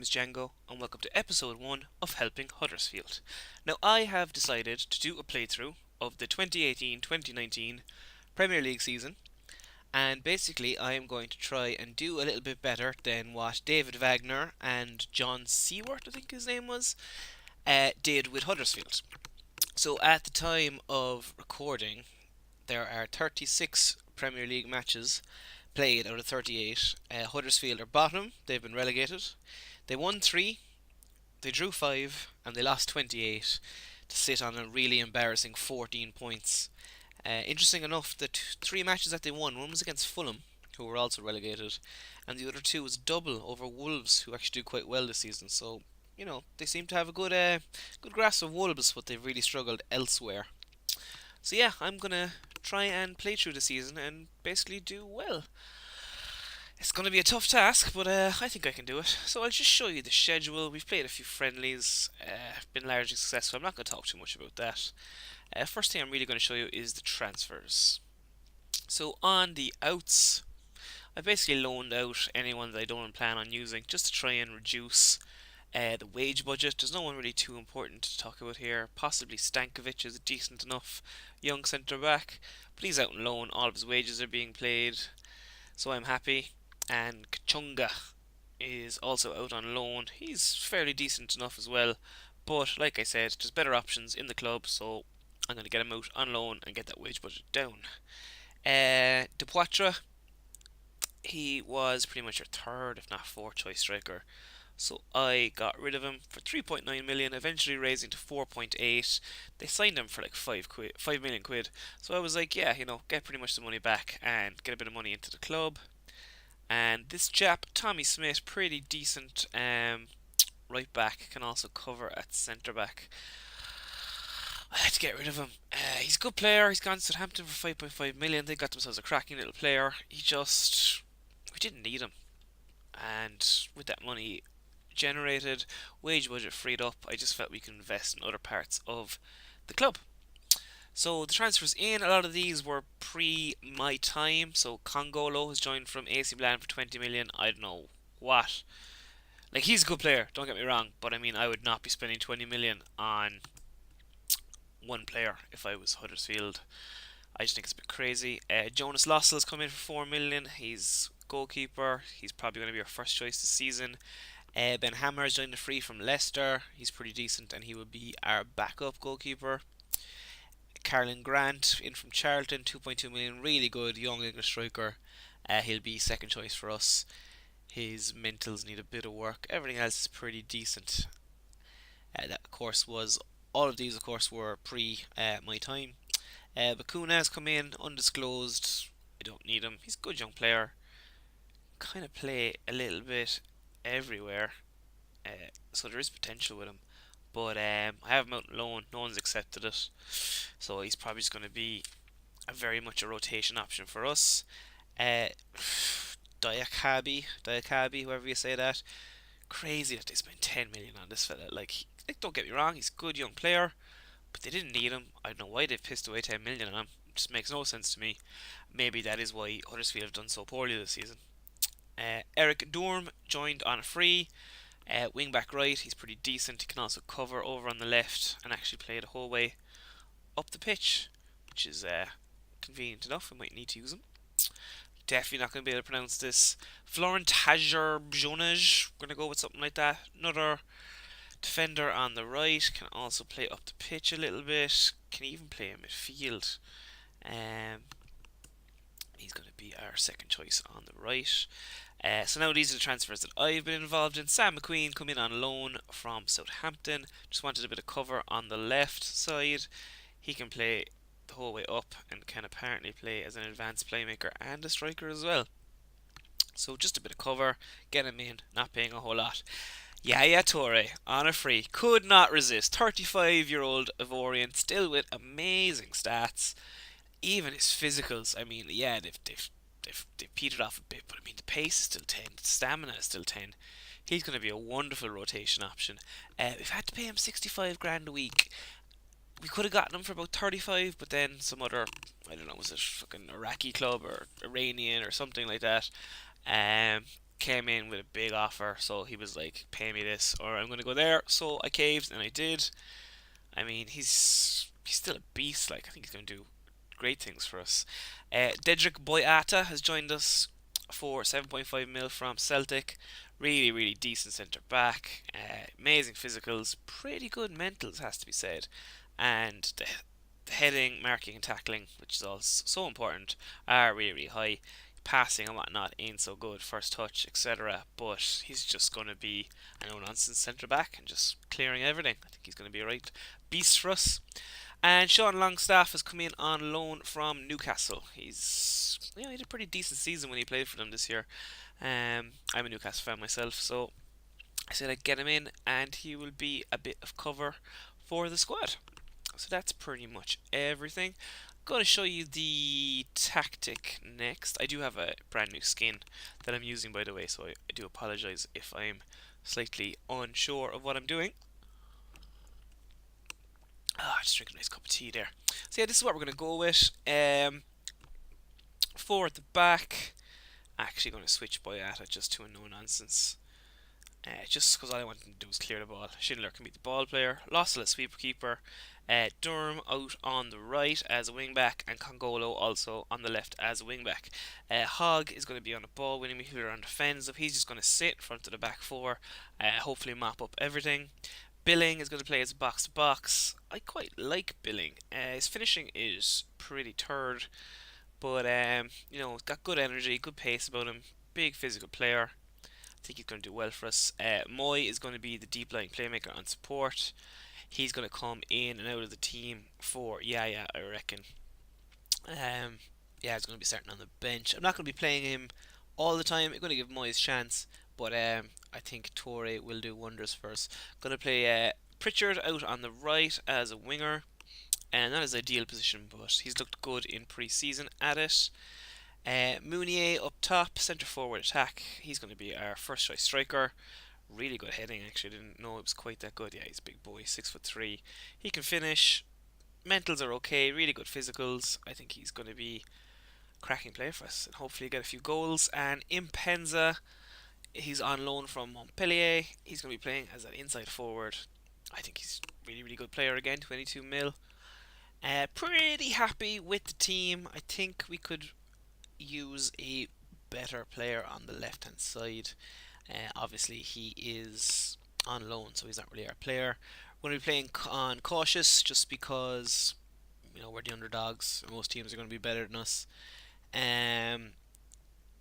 is Django, and welcome to episode 1 of Helping Huddersfield. Now, I have decided to do a playthrough of the 2018-2019 Premier League season, and basically I am going to try and do a little bit better than what David Wagner and John Seaworth, I think his name was, did with Huddersfield. So at the time of recording, there are 36 Premier League matches played out of 38. Huddersfield are bottom, they've been relegated. They won 3, they drew 5, and they lost 28 to sit on a really embarrassing 14 points. Interesting enough, the 3 matches that they won, one was against Fulham, who were also relegated, and the other 2 was double over Wolves, who actually do quite well this season. So, they seem to have a good grasp of Wolves, but they've really struggled elsewhere. So yeah, I'm gonna try and play through the season and basically do well. It's going to be a tough task, but I think I can do it. So I'll just show you the schedule. We've played a few friendlies, been largely successful. I'm not going to talk too much about that. First thing I'm really going to show you is the transfers. So on the outs, I basically loaned out anyone that I don't plan on using just to try and reduce the wage budget. There's no one really too important to talk about here. Possibly Stankovic is a decent enough young centre back, but he's out on loan. All of his wages are being paid, so I'm happy. And Kachunga is also out on loan. He's fairly decent enough as well, but like I said, there's better options in the club, so I'm going to get him out on loan and get that wage budget down. De Poitre, he was pretty much your third, if not fourth choice striker, so I got rid of him for 3.9 million, eventually raising to 4.8. They signed him for like 5 million quid. So I was like, yeah, get pretty much the money back and get a bit of money into the club. And this chap, Tommy Smith, pretty decent right back, can also cover at centre back. I had to get rid of him. He's a good player. He's gone to Southampton for 5.5 million. They got themselves a cracking little player. We didn't need him. And with that money generated, wage budget freed up, I just felt we could invest in other parts of the club. So the transfers in, a lot of these were pre my time. So Congolo has joined from AC Milan for 20 million. I don't know what. Like, he's a good player, don't get me wrong, but I mean, I would not be spending 20 million on one player if I was Huddersfield. I just think it's a bit crazy. Jonas Lossell's come in for 4 million. He's goalkeeper. He's probably going to be our first choice this season. Ben Hammer's joined the free from Leicester. He's pretty decent, and he will be our backup goalkeeper. Carlin Grant in from Charlton, 2.2 million, really good young English striker. He'll be second choice for us. His mentals need a bit of work. Everything else is pretty decent. All of these of course were pre my time. Bakuna has come in, undisclosed. I don't need him. He's a good young player. Kind of play a little bit everywhere, so there is potential with him. But I have him out on loan. No one's accepted it, so he's probably just going to be very much a rotation option for us. Diakabi, whoever you say that. Crazy that they spent 10 million on this fella. Like, don't get me wrong, he's a good young player, but they didn't need him. I don't know why they've pissed away 10 million on him. It just makes no sense to me. Maybe that is why Huddersfield have done so poorly this season. Eric Durm joined on a free. Wing back right, he's pretty decent. He can also cover over on the left and actually play the whole way up the pitch, which is convenient enough. We might need to use him. Definitely not going to be able to pronounce this. Florent Hajar-Jonaj, going to go with something like that. Another defender on the right, can also play up the pitch a little bit. Can even play in midfield. He's going to be our second choice on the right. So now these are the transfers that I've been involved in. Sam McQueen come in on loan from Southampton. Just wanted a bit of cover on the left side. He can play the whole way up and can apparently play as an advanced playmaker and a striker as well. So just a bit of cover, get him in, not paying a whole lot. Yaya Toure on a free, could not resist. 35-year-old Ivorian, still with amazing stats. Even his physicals, I mean, yeah, they've petered off a bit, but I mean, the pace is still 10, the stamina is still 10. He's going to be a wonderful rotation option. We've had to pay him 65 grand a week. We could have gotten him for about 35, but then some other, I don't know, was it fucking Iraqi club or Iranian or something like that, came in with a big offer, so he was like, "Pay me this, or I'm going to go there." So I caved, and I did. I mean, he's still a beast. Like I think he's going to do great things for us. Dedrick Boyata has joined us for 7.5 mil from Celtic. Really, really decent centre back. Amazing physicals, pretty good mentals, has to be said, and the heading, marking, and tackling, which is all so important, are really, really high. Passing and whatnot ain't so good, first touch, etc. But he's just going to be a no nonsense centre back and just clearing everything. I think he's going to be a right beast for us. And Sean Longstaff has come in on loan from Newcastle. He did a pretty decent season when he played for them this year. I'm a Newcastle fan myself, so I said I'd get him in, and he will be a bit of cover for the squad. So that's pretty much everything. I'm going to show you the tactic next. I do have a brand new skin that I'm using, by the way, so I do apologise if I'm slightly unsure of what I'm doing. Just drinking a nice cup of tea there. So yeah, this is what we're going to go with. Four at the back. Actually going to switch Boyata just to a no-nonsense. Just because all I want him to do is clear the ball. Schindler can be the ball player. Lossell a sweeper keeper. Durham out on the right as a wing back, and Congolo also on the left as a wing back. Hogg is going to be on the ball, winning midfielder on defence, so he's just going to sit in front of the back four, hopefully mop up everything. Billing is going to play as a box to box. I quite like Billing. His finishing is pretty turd, but he's got good energy, good pace about him. Big physical player. I think he's going to do well for us. Moy is going to be the deep lying playmaker on support. He's going to come in and out of the team for Yaya, I reckon. He's going to be starting on the bench. I'm not going to be playing him all the time. I'm going to give Moy his chance, but I think Torre will do wonders for us. Going to play Pritchard out on the right as a winger, and not his ideal position, but he's looked good in pre-season at it. Mounier up top, centre forward attack. He's going to be our first choice striker. Really good heading, actually. Didn't know it was quite that good. Yeah, he's a big boy, 6'3". He can finish. Mentals are okay. Really good physicals. I think he's going to be a cracking player for us, and hopefully get a few goals. And Impenza, he's on loan from Montpellier. He's going to be playing as an inside forward. I think he's really, really good player again. 22 mil. Pretty happy with the team. I think we could use a better player on the left hand side. Obviously, he is on loan, so he's not really our player. We're going to be playing on cautious just because we're the underdogs. Most teams are going to be better than us. Um,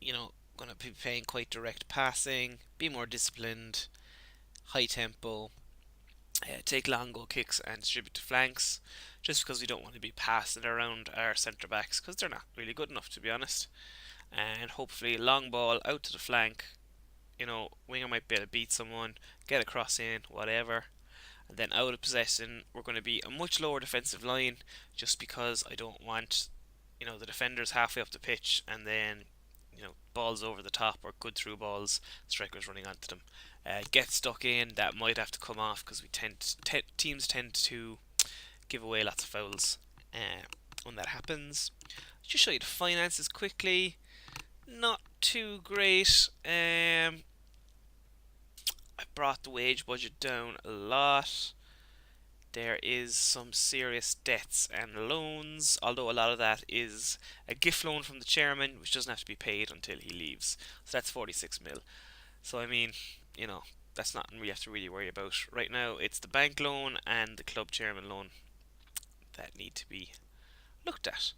going to be playing quite direct passing, be more disciplined, high tempo, take long goal kicks and distribute to flanks. Just because we don't want to be passing around our centre backs because they're not really good enough, to be honest. And hopefully, long ball out to the flank. Winger might be able to beat someone, get a cross in, whatever. And then out of possession, we're going to be a much lower defensive line just because I don't want, the defenders halfway up the pitch and then, balls over the top or good through balls, strikers running onto them. Get stuck in, that might have to come off because teams tend to give away lots of fouls when that happens. Just show you the finances quickly. Not too great. I brought the wage budget down a lot. There is some serious debts and loans, although a lot of that is a gift loan from the chairman, which doesn't have to be paid until he leaves. So that's 46 mil. So I mean, that's nothing we have to really worry about. Right now, it's the bank loan and the club chairman loan that need to be looked at.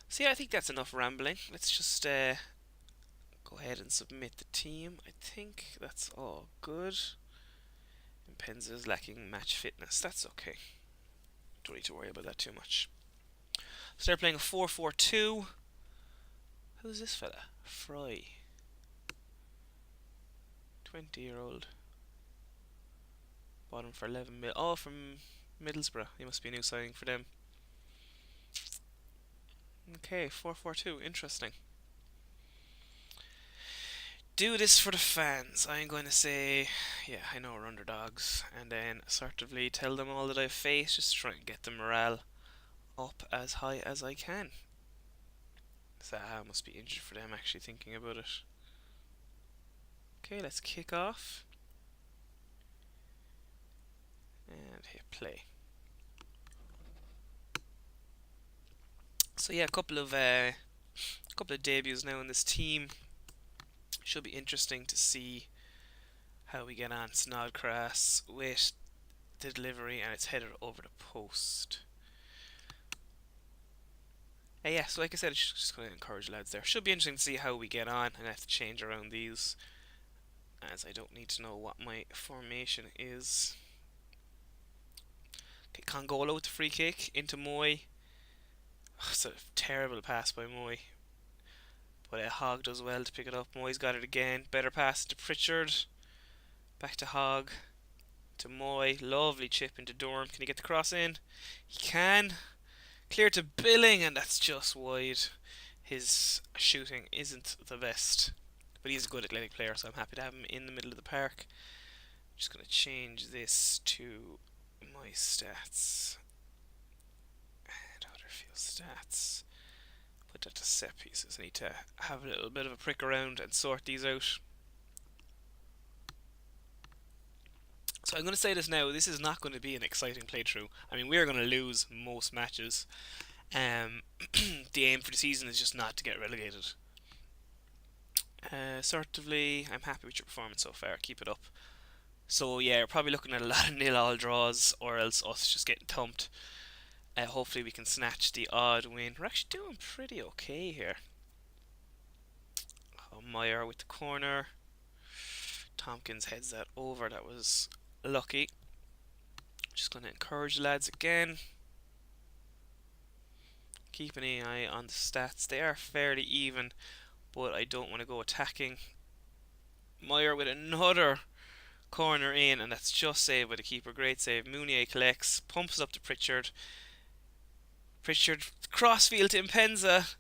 So yeah, I think that's enough rambling. Let's just go ahead and submit the team. I think that's all good. And Penza is lacking match fitness. That's okay. Don't need to worry about that too much. So they're playing a 4-4-2. Who's this fella? Fry. 20-year-old. Bought him for 11 mil. Oh, from Middlesbrough. He must be a new signing for them. Okay, 4-4-2. Interesting. Do this for the fans. I'm going to say, yeah, I know we're underdogs, and then assertively tell them all that I've faced, just try and get the morale up as high as I can. Zaha must be injured for them, actually, thinking about it. Okay, let's kick off and hit play. So yeah, a couple of debuts now in this team. Should be interesting to see how we get on. Snodgrass with the delivery, and it's headed over the post. Yeah, so like I said, just going to encourage lads there. Should be interesting to see how we get on. I have to change around these, as I don't need to know what my formation is. Okay, Congolo with the free kick into Moy. Oh, it's a terrible pass by Moy, but Hogg does well to pick it up. Moy's got it again. Better pass to Pritchard. Back to Hogg. To Moy. Lovely chip into Durham. Can he get the cross in? He can. Clear to Billing, and that's just wide. His shooting isn't the best, but he's a good athletic player, so I'm happy to have him in the middle of the park. I'm just going to change this to my stats. And Huddersfield stats. Put that to set pieces. I need to have a little bit of a prick around and sort these out. So I'm going to say this now, this is not going to be an exciting playthrough. I mean, we're going to lose most matches. The aim for the season is just not to get relegated. Assertively, I'm happy with your performance so far. Keep it up. So yeah, we're probably looking at a lot of nil-all draws, or else us just getting thumped. Hopefully we can snatch the odd win. We're actually doing pretty okay here. Oh, Meyer with the corner. Tompkins heads that over. That was lucky. Just going to encourage the lads again. Keep an eye on the stats. They are fairly even, but I don't want to go attacking. Meyer with another corner in, and that's just saved by the keeper. Great save. Mounier collects, pumps up to Pritchard. Pritchard crossfield to Impenza.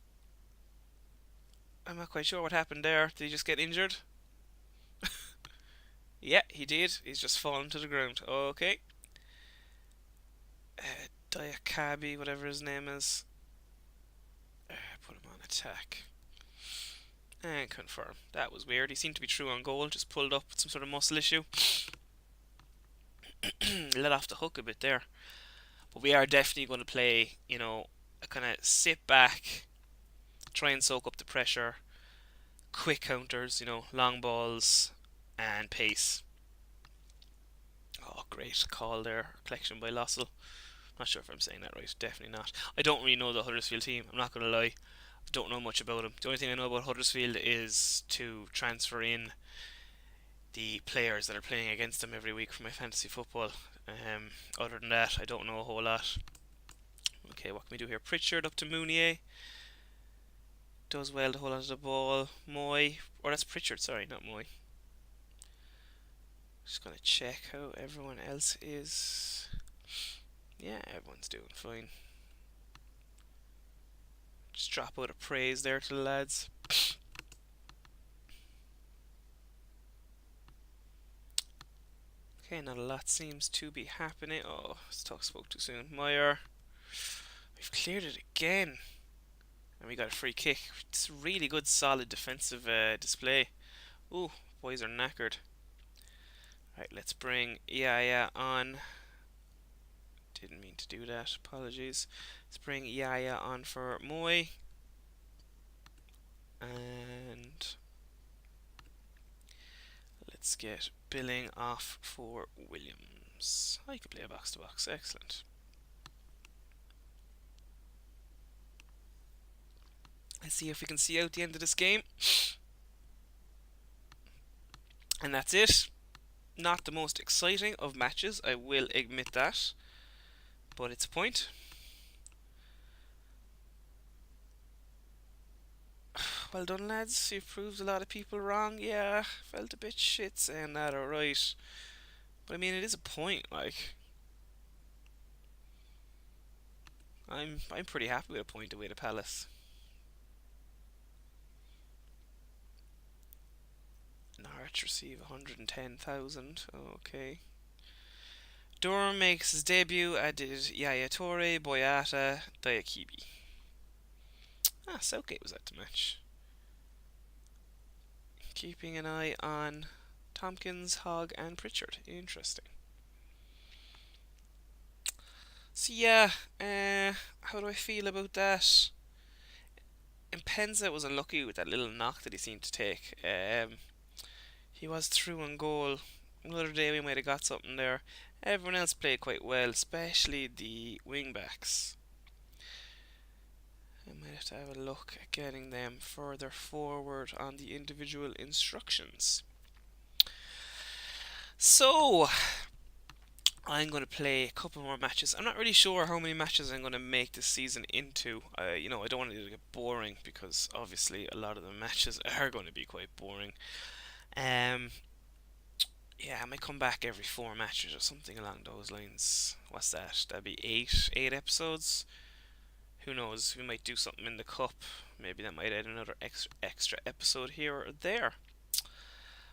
I'm not quite sure what happened there. Did he just get injured? Yeah, he did. He's just fallen to the ground. Okay. Diakabi, whatever his name is. Put him on attack. And confirm. That was weird. He seemed to be true on goal. Just pulled up with some sort of muscle issue. Let off the hook a bit there. But we are definitely going to play, a kind of sit back, try and soak up the pressure, quick counters, long balls, and pace. Oh, great call there. Collection by Lossell. Not sure if I'm saying that right. Definitely not. I don't really know the Huddersfield team. I'm not going to lie. I don't know much about them. The only thing I know about Huddersfield is to transfer in the players that are playing against them every week for my fantasy football. Other than that, I don't know a whole lot. Okay, what can we do here? Pritchard up to Mounier. Does well to hold onto the ball. Moy. Or that's Pritchard, sorry, not Moy. Just going to check how everyone else is. Yeah, everyone's doing fine. Just drop out a praise there to the lads. Okay, not a lot seems to be happening. Oh, spoke too soon. Meyer. We've cleared it again. And we got a free kick. It's a really good, solid defensive display. Ooh, boys are knackered. Right, let's bring Yaya on. Didn't mean to do that. Apologies. Let's bring Yaya on for Moy. And let's get Billing off for Williams. I can play a box to box. Excellent. Let's see if we can see out the end of this game. And that's it. Not the most exciting of matches, I will admit that. But it's a point. Well done, lads. You've proved a lot of people wrong. Yeah, felt a bit shit saying that, alright. But I mean, it is a point, like. I'm pretty happy with a point away to Palace. Norwich receive 110,000. Okay. Durham makes his debut. Added Yaya Toure, Boyata, Diakibi. Southgate was at the match. keeping an eye on Tompkins, Hogg, and Pritchard. Interesting. So yeah, how do I feel about that? Impenza was unlucky with that little knock that he seemed to take. He was through on goal. Another day we might have got something there. Everyone else played quite well, especially the wing backs. I might have to have a look at getting them further forward on the individual instructions. So, I'm going to play a couple more matches. I'm not really sure how many matches I'm going to make this season into. I don't want it to get boring because obviously a lot of the matches are going to be quite boring. Um, yeah, I might come back every 4 matches or something along those lines. What's that? That'd be eight episodes. Who knows? We might do something in the cup. Maybe that might add another extra episode here or there.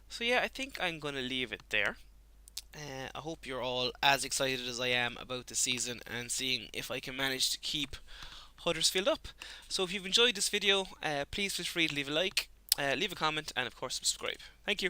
So yeah, I think I'm gonna leave it there. I hope you're all as excited as I am about the season and seeing if I can manage to keep Huddersfield up. So if you've enjoyed this video, please feel free to leave a like, leave a comment, and of course subscribe. Thank you.